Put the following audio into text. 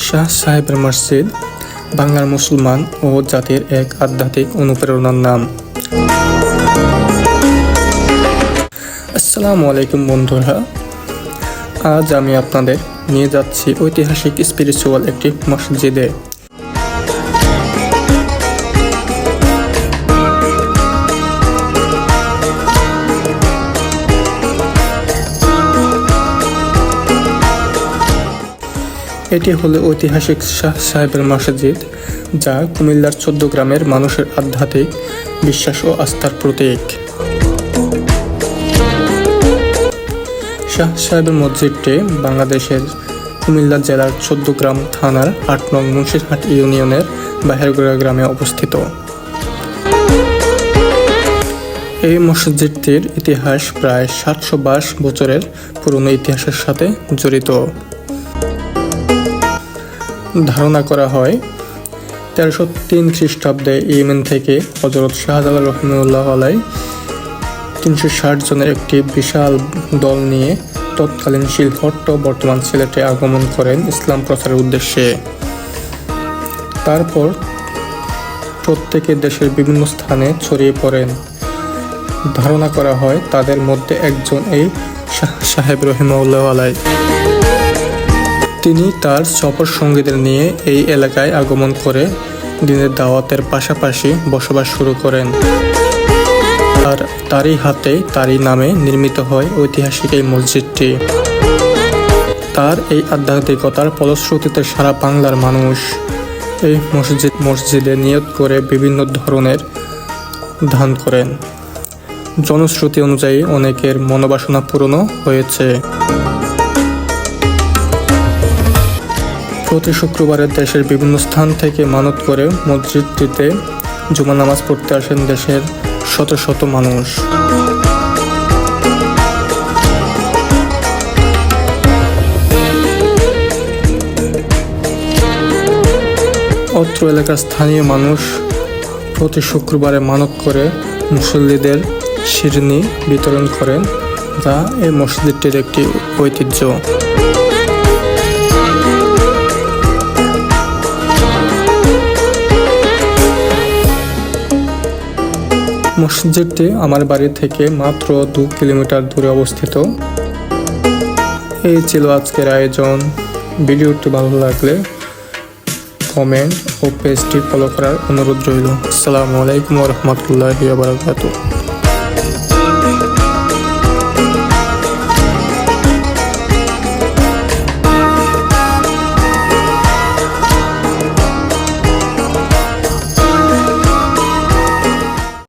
শাহ সাহেবের মসজিদ বাংলার মুসলমান ও জাতির এক আধ্যাত্মিক অনুপ্রেরণার নাম। আসসালামু আলাইকুম বন্ধুরা, আজ আমি আপনাদের নিয়ে যাচ্ছি ঐতিহাসিক স্পিরিচুয়াল একটি মসজিদে। এটি হলো ঐতিহাসিক শাহ সাহেবের মসজিদ, যা কুমিল্লার 14 গ্রামের মানুষের আধ্যাত্মিক বিশ্বাস ও আস্থার প্রতীক। শাহ সাহেবের মসজিদটি বাংলাদেশের কুমিল্লা জেলার 14 গ্রাম থানার 8 নং মুন্সিরহাট ইউনিয়নের বাহেরগড়া গ্রামে অবস্থিত। এই মসজিদটির ইতিহাস প্রায় 722 বছরের পুরনো ইতিহাসের সাথে জড়িত। ধারণা করা হয় 1303 খ্রিস্টাব্দে ইয়েমেন থেকে হযরত শাহজালাল রহমাতুল্লাহ আলাইহি 360 জনের একটি বিশাল দল নিয়ে তৎকালীন শিলহট্ট বর্তমান সিলেটে আগমন করেন ইসলাম প্রচারের উদ্দেশ্যে। তারপর প্রত্যেকে দেশের বিভিন্ন স্থানে ছড়িয়ে পড়েন। ধারণা করা হয় তাদের মধ্যে একজন এই শাহ সাহেব রহিমাহুল্লাহ আলাইহি। তিনি তার সফর সঙ্গীদের নিয়ে এই এলাকায় আগমন করে দিনের দাওয়াতের পাশাপাশি বসবাস শুরু করেন। আর তারই হাতে তারই নামে নির্মিত হয় ঐতিহাসিক এই মসজিদটি। তার এই আধ্যাত্মিকতার ফলশ্রুতিতে সারা বাংলার মানুষ এই মসজিদে নিয়ত করে বিভিন্ন ধরনের দান করেন। জনশ্রুতি অনুযায়ী অনেকের মনোবাসনা পূরণও হয়েছে। প্রতি শুক্রবারে দেশের বিভিন্ন স্থান থেকে মানত করে মসজিদটিতে জুমা নামাজ পড়তে আসেন দেশের শত শত মানুষ। অত্র এলাকার স্থানীয় মানুষ প্রতি শুক্রবারে মানত করে মুসল্লিদের শিরনি বিতরণ করেন, যা এই মসজিদটির একটি ঐতিহ্য। মসজিদটি আমার বাড়ি থেকে মাত্র 2 কিলোমিটার দূরে অবস্থিত। এই ছিল আজকের আয়োজন। ভিডিওটি ভালো লাগলে কমেন্ট ও পেজটি ফলো করার অনুরোধ রইল। আসসালামু আলাইকুম ওয়া রাহমাতুল্লাহি ওয়া বারাকাতুহু।